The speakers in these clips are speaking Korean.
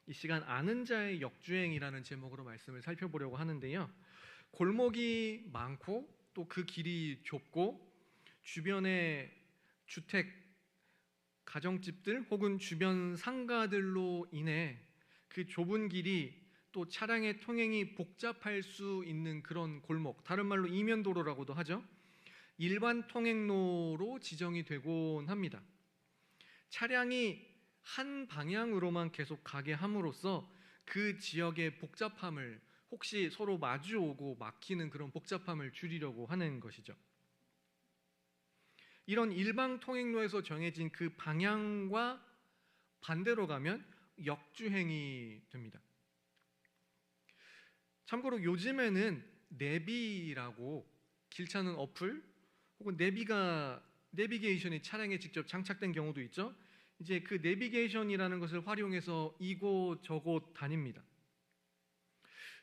이 시간 아는 자의 역주행이라는 제목으로 말씀을 살펴보려고 하는데요. 골목이 많고 또 그 길이 좁고 주변에 주택, 가정집들 혹은 주변 상가들로 인해 그 좁은 길이 또 차량의 통행이 복잡할 수 있는 그런 골목, 다른 말로 이면도로라고도 하죠. 일반 통행로로 지정이 되곤 합니다. 차량이 한 방향으로만 계속 가게 함으로써 그 지역의 복잡함을, 혹시 서로 마주오고 막히는 그런 복잡함을 줄이려고 하는 것이죠. 이런 일방 통행로에서 정해진 그 방향과 반대로 가면 역주행이 됩니다. 참고로 요즘에는 내비라고 길 찾는 어플 혹은 내비게이션이 차량에 직접 장착된 경우도 있죠. 이제 그 내비게이션이라는 것을 활용해서 이곳 저곳 다닙니다.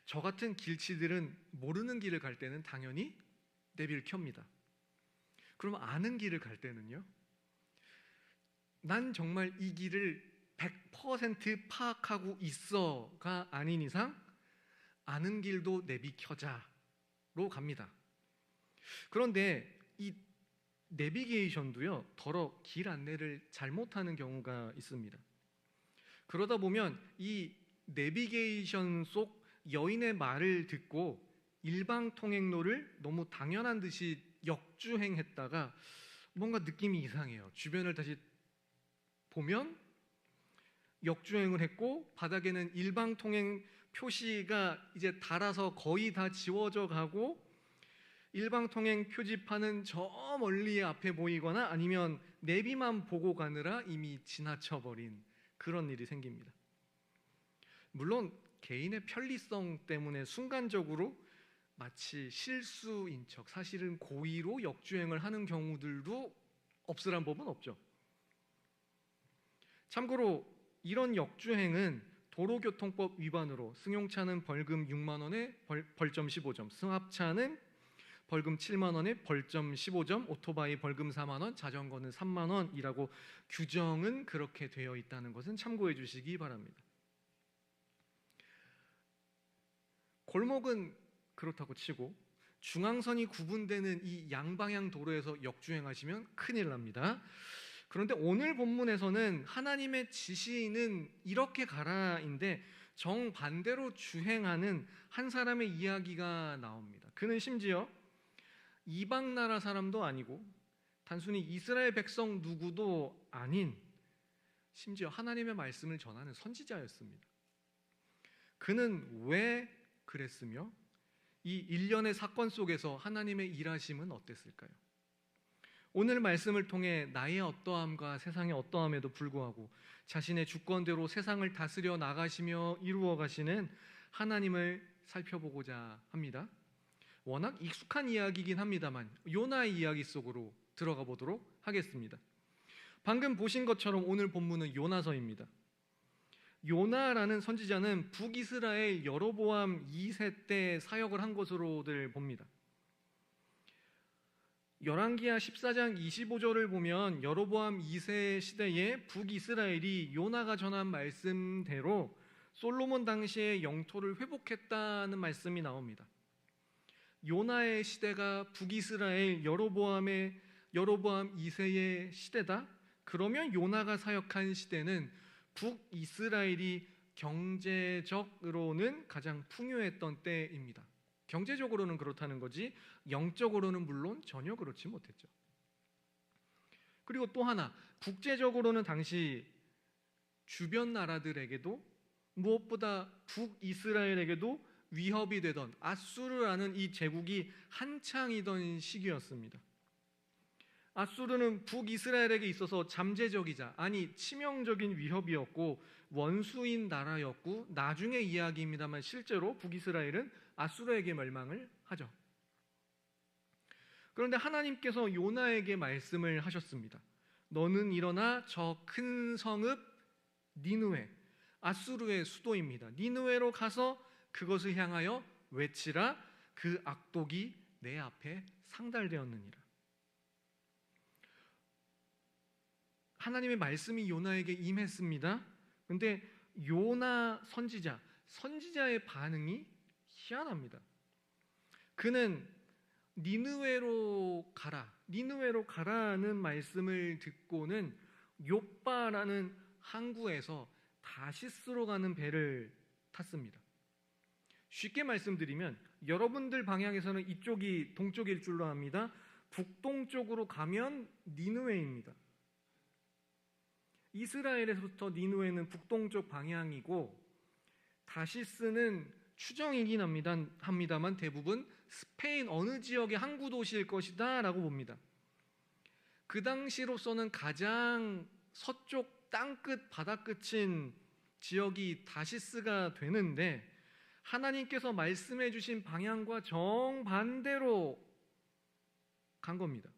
저 같은 길치들은 모르는 길을 갈 때는 당연히 내비를 켭니다. 그럼 아는 길을 갈 때는요? 난 정말 이 길을 100% 파악하고 있어가 아닌 이상 아는 길도 내비 켜자로 갑니다. 그런데 이 내비게이션도요, 더러 길 안내를 잘못하는 경우가 있습니다. 그러다 보면 이 내비게이션 속 여인의 말을 듣고 일방 통행로를 너무 당연한 듯이 역주행했다가 뭔가 느낌이 이상해요. 주변을 다시 보면 역주행을 했고 바닥에는 일방 통행 표시가 이제 닳아서 거의 다 지워져 가고 일방 통행 표지판은 저 멀리 앞에 보이거나 아니면 내비만 보고 가느라 이미 지나쳐 버린 그런 일이 생깁니다. 물론 개인의 편리성 때문에 순간적으로 마치 실수인 척, 사실은 고의로 역주행을 하는 경우들도 없으란 법은 없죠. 참고로 이런 역주행은 도로교통법 위반으로 승용차는 벌금 6만 원에 벌점 15점, 승합차는 벌금 7만 원에 벌점 15점, 오토바이 벌금 4만 원, 자전거는 3만 원이라고 규정은 그렇게 되어 있다는 것은 참고해 주시기 바랍니다. 골목은 그렇다고 치고 중앙선이 구분되는 이 양방향 도로에서 역주행하시면 큰일 납니다. 그런데 오늘 본문에서는 하나님의 지시는 이렇게 가라인데 정반대로 주행하는 한 사람의 이야기가 나옵니다. 그는 심지어 이방 나라 사람도 아니고 단순히 이스라엘 백성 누구도 아닌 심지어 하나님의 말씀을 전하는 선지자였습니다. 그는 왜 그랬으며 이 일련의 사건 속에서 하나님의 일하심은 어땠을까요? 오늘 말씀을 통해 나의 어떠함과 세상의 어떠함에도 불구하고 자신의 주권대로 세상을 다스려 나가시며 이루어 가시는 하나님을 살펴보고자 합니다. 워낙 익숙한 이야기이긴 합니다만 요나의 이야기 속으로 들어가 보도록 하겠습니다. 방금 보신 것처럼 오늘 본문은 요나서입니다. 요나라는 선지자는 북이스라엘 여로보암 2세 때 사역을 한 것으로들 봅니다. 열왕기하 14장 25절을 보면 여로보암 2세 시대에 북이스라엘이 요나가 전한 말씀대로 솔로몬 당시의 영토를 회복했다는 말씀이 나옵니다. 요나의 시대가 북이스라엘 여로보암 2세의 시대다? 그러면 요나가 사역한 시대는 북이스라엘이 경제적으로는 가장 풍요했던 때입니다. 경제적으로는 그렇다는 거지 영적으로는 물론 전혀 그렇지 못했죠. 그리고 또 하나, 국제적으로는 당시 주변 나라들에게도 무엇보다 북이스라엘에게도 위협이 되던 아수르라는 이 제국이 한창이던 시기였습니다. 아수르는 북이스라엘에게 있어서 잠재적이자 아니 치명적인 위협이었고 원수인 나라였고 나중의 이야기입니다만 실제로 북이스라엘은 아수르에게 멸망을 하죠. 그런데 하나님께서 요나에게 말씀을 하셨습니다. 너는 일어나 저 큰 성읍 니느웨, 아수르의 수도입니다. 니느웨로 가서 그것을 향하여 외치라. 그 악독이 내 앞에 상달되었느니라. 하나님의 말씀이 요나에게 임했습니다. 그런데 요나 선지자의 반응이 희한합니다. 그는 니느웨로 가라는 말씀을 듣고는 욥바라는 항구에서 다시스로 가는 배를 탔습니다. 쉽게 말씀드리면 여러분들 방향에서는 이쪽이 동쪽일 줄로 압니다. 북동쪽으로 가면 니느웨입니다. 이스라엘에서부터 니느웨는 북동쪽 방향이고 다시스는 추정이긴 합니다만 대부분 스페인 어느 지역의 항구 도시일 것이다 라고 봅니다. 그 당시로서는 가장 서쪽 땅끝 바다 끝인 지역이 다시스가 되는데 하나님께서 말씀해 주신 방향과 정반대로 간 겁니다.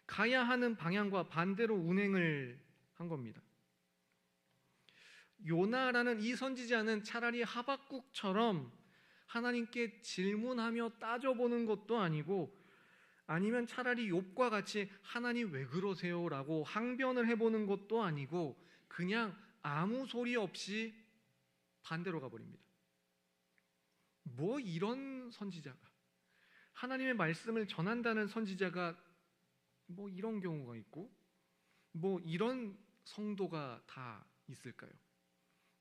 가야 하는 방향과 반대로 운행을 한 겁니다. 요나라는 이 선지자는 차라리 하박국처럼 하나님께 질문하며 따져보는 것도 아니고 아니면 차라리 욥과 같이 하나님 왜 그러세요? 라고 항변을 해보는 것도 아니고 그냥 아무 소리 없이 반대로 가버립니다. 뭐 이런 선지자가, 하나님의 말씀을 전한다는 선지자가 뭐 이런 경우가 있고 뭐 이런 성도가 다 있을까요?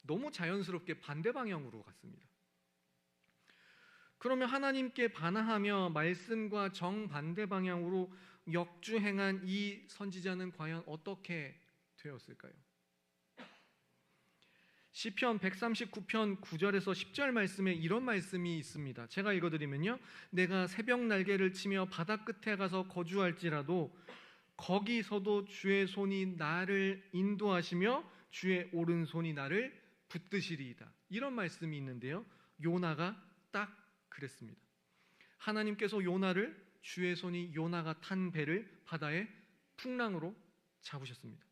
너무 자연스럽게 반대 방향으로 갔습니다. 그러면 하나님께 반항하며 말씀과 정반대 방향으로 역주행한 이 선지자는 과연 어떻게 되었을까요? 시편 139편 9절에서 10절 말씀에 이런 말씀이 있습니다. 제가 읽어드리면요, 내가 새벽 날개를 치며 바다 끝에 가서 거주할지라도 거기서도 주의 손이 나를 인도하시며 주의 오른손이 나를 붙드시리이다. 이런 말씀이 있는데요, 요나가 딱 그랬습니다. 하나님께서 요나를, 주의 손이 요나가 탄 배를 바다의 풍랑으로 잡으셨습니다.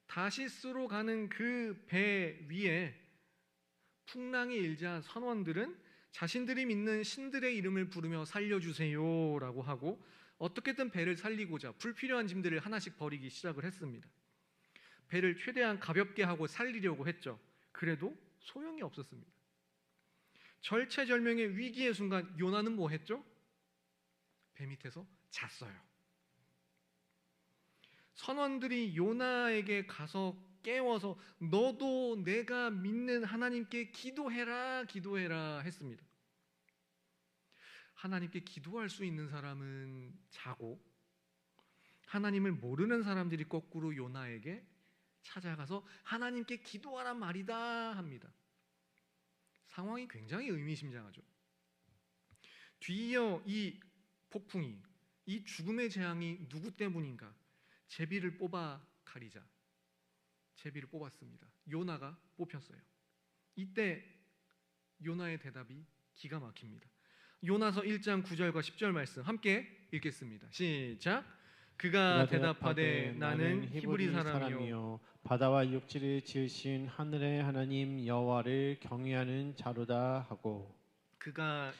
다시스로 가는 그 배 위에 풍랑이 일자 선원들은 자신들이 믿는 신들의 이름을 부르며 살려주세요 라고 하고 어떻게든 배를 살리고자 불필요한 짐들을 하나씩 버리기 시작을 했습니다. 배를 최대한 가볍게 하고 살리려고 했죠. 그래도 소용이 없었습니다. 절체절명의 위기의 순간 요나는 뭐 했죠? 배 밑에서 잤어요. 선원들이 요나에게 가서 깨워서 너도 내가 믿는 하나님께 기도해라 했습니다. 하나님께 기도할 수 있는 사람은 자고 하나님을 모르는 사람들이 거꾸로 요나에게 찾아가서 하나님께 기도하란 말이다 합니다. 상황이 굉장히 의미심장하죠. 뒤이어 이 폭풍이, 이 죽음의 재앙이 누구 때문인가? 제비를 뽑아 가리자. 제비를 뽑았습니다. 요나가 뽑혔어요. 이때 요나의 대답이 기가 막힙니다. 요나서 1장 9절과 10절 말씀 함께 읽겠습니다. 시작. 그가 대답하되 나는 히브리 사람이요 바다와 육지를 지으신 하늘의 하나님 여호와를 경외하는 자로다 하고 그가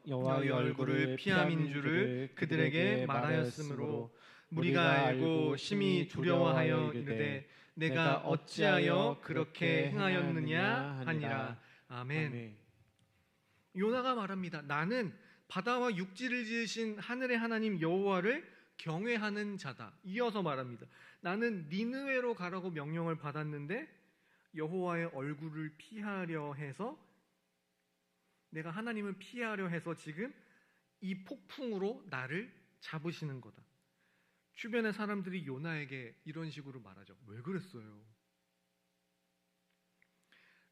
여호와의 얼굴을 피함인 줄을 그들에게 말하였으므로 무리가 알고 심히 두려워하여 이르되 내가 어찌하여 그렇게 행하였느냐 하니라. 아멘. 요나가 말합니다. 나는 바다와 육지를 지으신 하늘의 하나님 여호와를 경외하는 자다. 이어서 말합니다. 나는 니느웨로 가라고 명령을 받았는데 여호와의 얼굴을 피하려 해서, 내가 하나님을 피하려 해서 지금 이 폭풍으로 나를 잡으시는 거다. 주변의 사람들이 요나에게 이런 식으로 말하죠. 왜 그랬어요?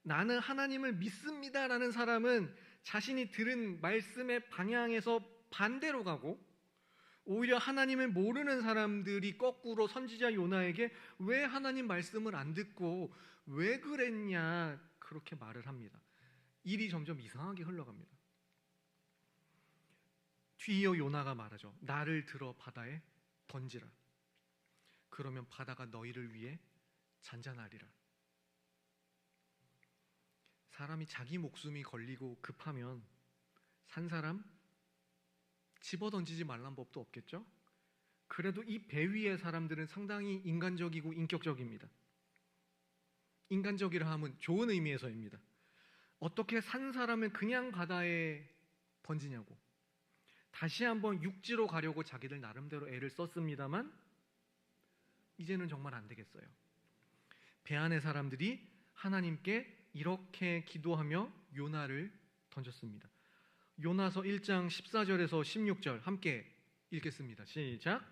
나는 하나님을 믿습니다라는 사람은 자신이 들은 말씀의 방향에서 반대로 가고, 오히려 하나님을 모르는 사람들이 거꾸로 선지자 요나에게 왜 하나님 말씀을 안 듣고 왜 그랬냐 그렇게 말을 합니다. 일이 점점 이상하게 흘러갑니다. 뒤이어 요나가 말하죠. 나를 들어 바다에 던지라. 그러면 바다가 너희를 위해 잔잔하리라. 사람이 자기 목숨이 걸리고 급하면 산 사람 집어 던지지 말란 법도 없겠죠? 그래도 이 배 위의 사람들은 상당히 인간적이고 인격적입니다. 인간적이라 함은 좋은 의미에서입니다. 어떻게 산 사람을 그냥 바다에 던지냐고. 다시 한번 육지로 가려고 자기들 나름대로 애를 썼습니다만 이제는 정말 안 되겠어요. 배 안의 사람들이 하나님께 이렇게 기도하며 요나를 던졌습니다. 요나서 1장 14절에서 16절 함께 읽겠습니다. 시작.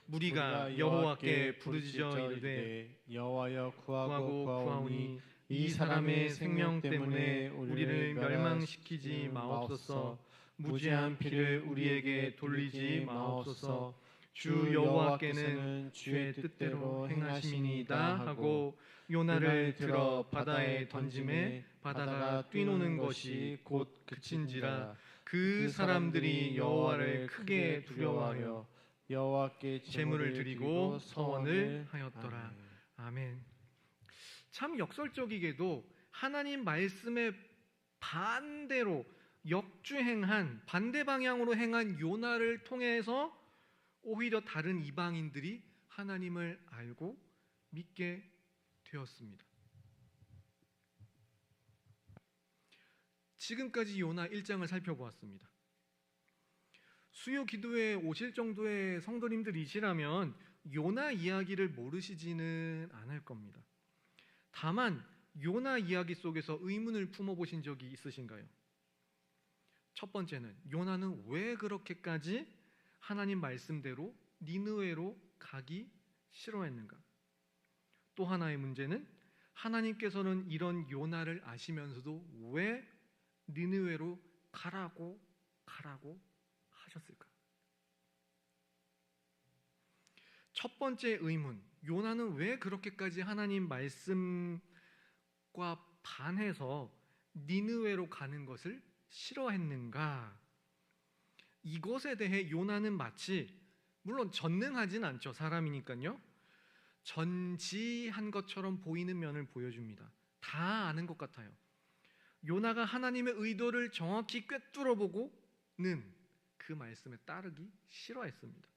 무리가 여호와께 부르짖어 이르되 여호와여 구하고 구하오니 구하오니 이 사람의 생명 때문에 우리를 멸망시키지 마옵소서. 무죄한 피를 우리에게 돌리지 마옵소서. 주 여호와께는 주의 뜻대로 행하심이니이다 하고 요나를 들어 바다에 던짐에 바다가 뛰노는 것이 곧 그친지라. 그 사람들이 여호와를 크게 두려워하여 여호와께 제물을 드리고 서원을 하였더라. 아멘. 참 역설적이게도 하나님 말씀의 반대로 역주행한 반대 방향으로 행한 요나를 통해서 오히려 다른 이방인들이 하나님을 알고 믿게 되었습니다. 지금까지 요나 1장을 살펴보았습니다. 수요 기도회에 오실 정도의 성도님들이시라면 요나 이야기를 모르시지는 않을 겁니다. 다만 요나 이야기 속에서 의문을 품어보신 적이 있으신가요? 첫 번째는 요나는 왜 그렇게까지 하나님 말씀대로 니느웨로 가기 싫어했는가? 또 하나의 문제는 하나님께서는 이런 요나를 아시면서도 왜 니느웨로 가라고 하셨을까? 첫 번째 의문, 요나는 왜 그렇게까지 하나님 말씀과 반해서 니느웨로 가는 것을 싫어했는가? 이것에 대해 요나는 마치, 물론 전능하진 않죠, 사람이니까요, 전지한 것처럼 보이는 면을 보여줍니다. 다 아는 것 같아요. 요나가 하나님의 의도를 정확히 꿰뚫어보고는 그 말씀에 따르기 싫어했습니다.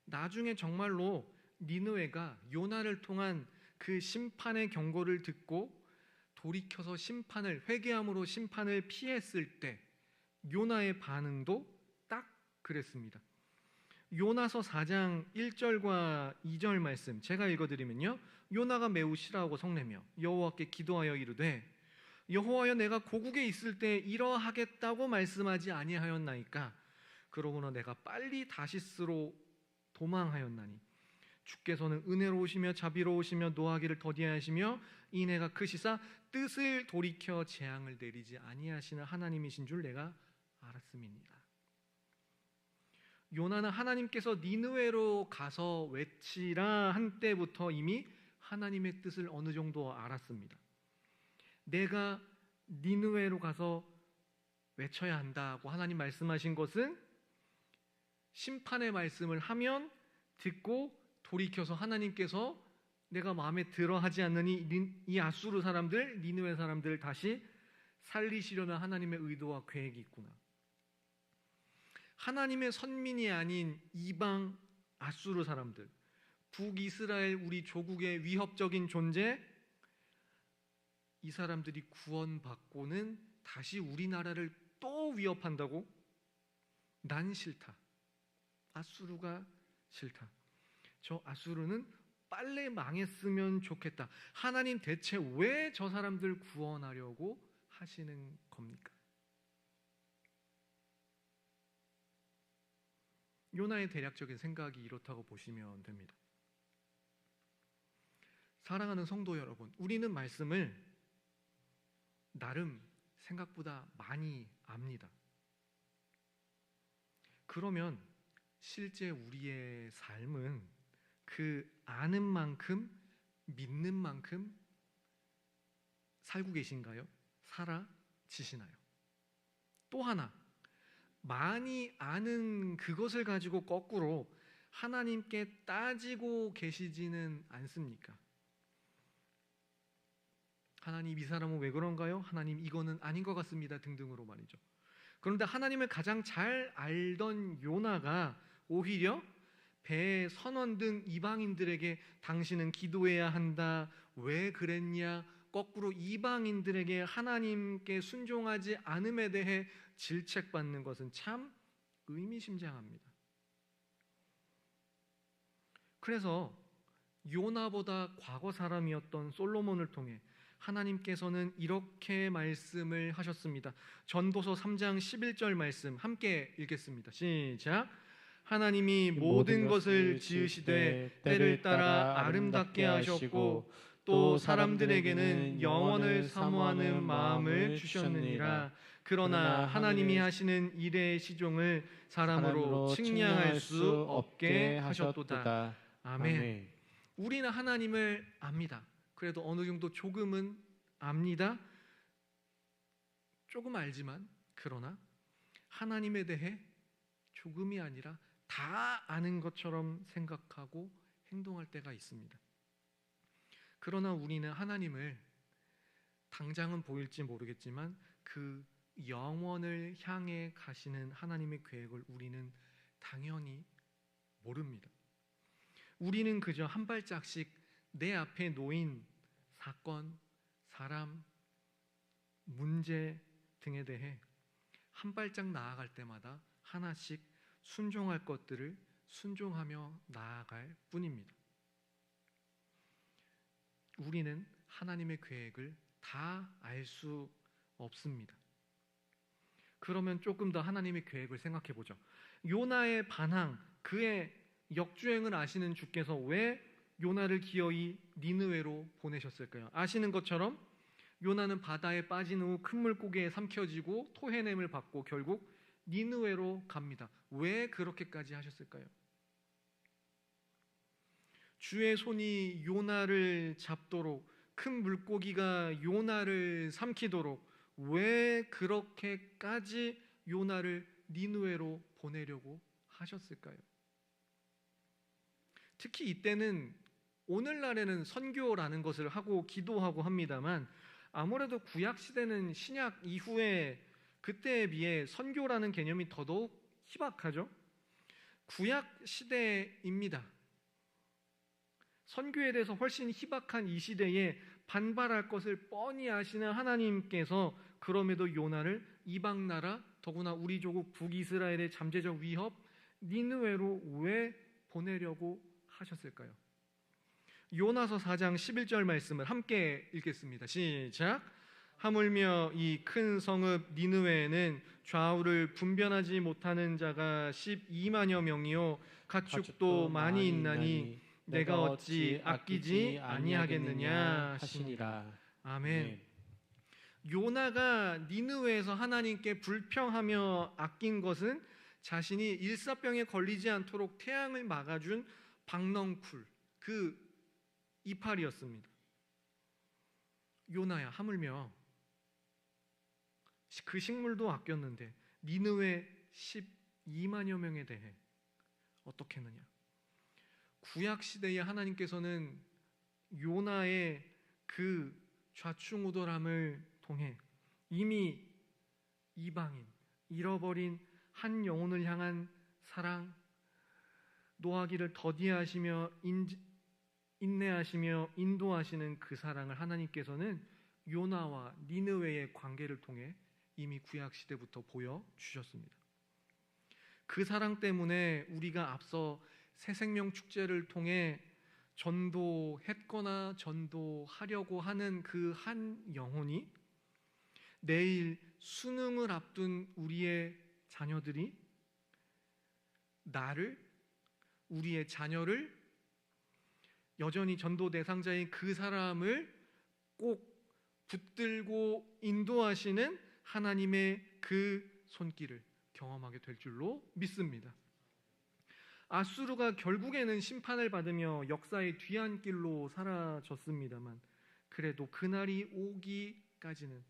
나중에 정말로 니느웨가 요나를 통한 그 심판의 경고를 듣고 돌이켜서 회개함으로 심판을 피했을 때 요나의 반응도 딱 그랬습니다. 요나서 4장 1절과 2절 말씀 제가 읽어드리면요, 요나가 매우 싫어하고 성내며 여호와께 기도하여 이르되 여호와여, 내가 고국에 있을 때 이러하겠다고 말씀하지 아니하였나이까? 그러므로 내가 빨리 다시스로 도망하였나니 주께서는 은혜로우시며 자비로우시며 노하기를 더디하시며 인애가 크시사 뜻을 돌이켜 재앙을 내리지 아니하시는 하나님이신 줄 내가 알았음이니라. 요나는 하나님께서 니느웨로 가서 외치라 한 때부터 이미 하나님의 뜻을 어느 정도 알았습니다. 내가 니느웨로 가서 외쳐야 한다고 하나님 말씀하신 것은 심판의 말씀을 하면 듣고 돌이켜서 하나님께서 내가 마음에 들어 하지 않느니 이 아수르 사람들, 니느웨 사람들을 다시 살리시려는 하나님의 의도와 계획이 있구나. 하나님의 선민이 아닌 이방 아수르 사람들, 북이스라엘 우리 조국의 위협적인 존재, 이 사람들이 구원받고는 다시 우리나라를 또 위협한다고? 난 싫다. 아수르가 싫다. 저 아수르는 빨리 망했으면 좋겠다. 하나님 대체 왜 저 사람들 구원하려고 하시는 겁니까? 요나의 대략적인 생각이 이렇다고 보시면 됩니다. 사랑하는 성도 여러분, 우리는 말씀을 나름 생각보다 많이 압니다. 그러면 실제 우리의 삶은 그 아는 만큼, 믿는 만큼 살고 계신가요? 살아지시나요? 또 하나, 많이 아는 그것을 가지고 거꾸로 하나님께 따지고 계시지는 않습니까? 하나님, 이 사람은 왜 그런가요? 하나님, 이거는 아닌 것 같습니다. 등등으로 말이죠. 그런데 하나님을 가장 잘 알던 요나가 오히려 배의 선원 등 이방인들에게 당신은 기도해야 한다, 왜 그랬냐, 거꾸로 이방인들에게 하나님께 순종하지 않음에 대해 질책받는 것은 참 의미심장합니다. 그래서 요나보다 과거 사람이었던 솔로몬을 통해 하나님께서는 이렇게 말씀을 하셨습니다. 전도서 3장 11절 말씀 함께 읽겠습니다. 시작. 하나님이 모든 것을 지으시되 때를 따라 아름답게 하셨고 또 사람들에게는 영원을 사모하는 마음을 주셨느니라. 그러나 하나님이 하시는 일의 시종을 사람으로 측량할 수 없게 하셨도다. 아멘. 우리는 하나님을 압니다. 그래도 어느 정도 조금은 압니다. 조금 알지만 그러나 하나님에 대해 조금이 아니라 다 아는 것처럼 생각하고 행동할 때가 있습니다. 그러나 우리는 하나님을 당장은 보일지 모르겠지만 그 영원을 향해 가시는 하나님의 계획을 우리는 당연히 모릅니다. 우리는 그저 한 발짝씩 내 앞에 놓인 사건, 사람, 문제 등에 대해 한 발짝 나아갈 때마다 하나씩 순종할 것들을 순종하며 나아갈 뿐입니다. 우리는 하나님의 계획을 다 알 수 없습니다. 그러면 조금 더 하나님의 계획을 생각해 보죠. 요나의 반항, 그의 역주행을 아시는 주께서 왜 요나를 기어이 니느웨로 보내셨을까요? 아시는 것처럼 요나는 바다에 빠진 후 큰 물고기에 삼켜지고 토해냄을 받고 결국 니느웨로 갑니다. 왜 그렇게까지 하셨을까요? 주의 손이 요나를 잡도록, 큰 물고기가 요나를 삼키도록 왜 그렇게까지 요나를 니느웨로 보내려고 하셨을까요? 특히 이때는 오늘날에는 선교라는 것을 하고 기도하고 합니다만 아무래도 구약 시대는 신약 이후에 그때에 비해 선교라는 개념이 더더욱 희박하죠. 구약 시대입니다. 선교에 대해서 훨씬 희박한 이 시대에 반발할 것을 뻔히 아시는 하나님께서 그럼에도 요나를 이방 나라, 더구나 우리 조국 북이스라엘의 잠재적 위협 니느웨로 왜 보내려고 하셨을까요? 요나서 4장 11절 말씀을 함께 읽겠습니다. 시작. 하물며 이 큰 성읍 니느웨에는 좌우를 분변하지 못하는 자가 12만여 명이요 가축도 많이 있나니 내가 어찌 아끼지 아니하겠느냐 하시니라. 아멘. 요나가 니느웨에서 하나님께 불평하며 아낀 것은 자신이 일사병에 걸리지 않도록 태양을 막아준 박넝쿨, 그 이파리였습니다. 요나야, 하물며 그 식물도 아꼈는데 니느웨 12만여 명에 대해 어떻게 했느냐? 구약 시대에 하나님께서는 요나의 그 좌충우돌함을 통해 이미 이방인, 잃어버린 한 영혼을 향한 사랑, 노하기를 더디하시며 인내하시며 인도하시는 그 사랑을 하나님께서는 요나와 니느웨의 관계를 통해 이미 구약 시대부터 보여주셨습니다. 그 사랑 때문에 우리가 앞서 새생명 축제를 통해 전도했거나 전도하려고 하는 그 한 영혼이 내일 수능을 앞둔 우리의 자녀들이 나를, 우리의 자녀를, 여전히 전도 대상자인 그 사람을 꼭 붙들고 인도하시는 하나님의 그 손길을 경험하게 될 줄로 믿습니다. 아수르가 결국에는 심판을 받으며 역사의 뒤안길로 사라졌습니다만 그래도 그날이 오기까지는,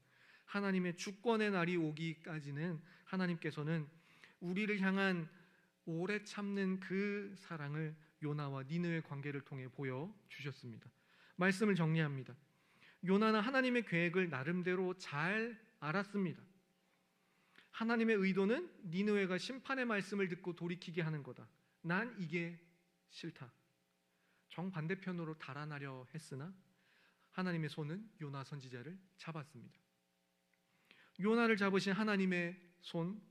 하나님의 주권의 날이 오기까지는 하나님께서는 우리를 향한 오래 참는 그 사랑을 요나와 니느웨 관계를 통해 보여주셨습니다. 말씀을 정리합니다. 요나는 하나님의 계획을 나름대로 잘 알았습니다. 하나님의 의도는 니느웨가 심판의 말씀을 듣고 돌이키게 하는 거다. 난 이게 싫다. 정반대편으로 달아나려 했으나 하나님의 손은 요나 선지자를 잡았습니다. 요나를 잡으신 하나님의 손,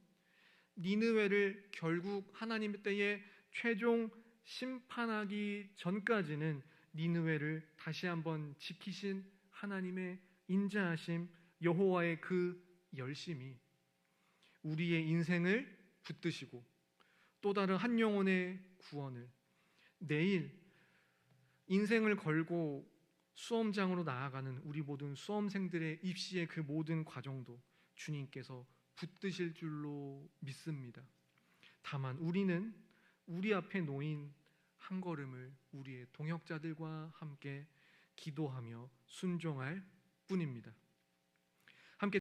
니느웨를 결국 하나님의 때에 최종 심판하기 전까지는 니느웨를 다시 한번 지키신 하나님의 인자하심, 여호와의 그 열심이 우리의 인생을 붙드시고 또 다른 한 영혼의 구원을, 내일 인생을 걸고 수험장으로 나아가는 우리 모든 수험생들의 입시의 그 모든 과정도 주님께서 붙드실 줄로 믿습니다. 다만 우리는 우리 앞에 놓인 한 걸음을 우리의 동역자들과 함께 기도하며 순종할 뿐입니다.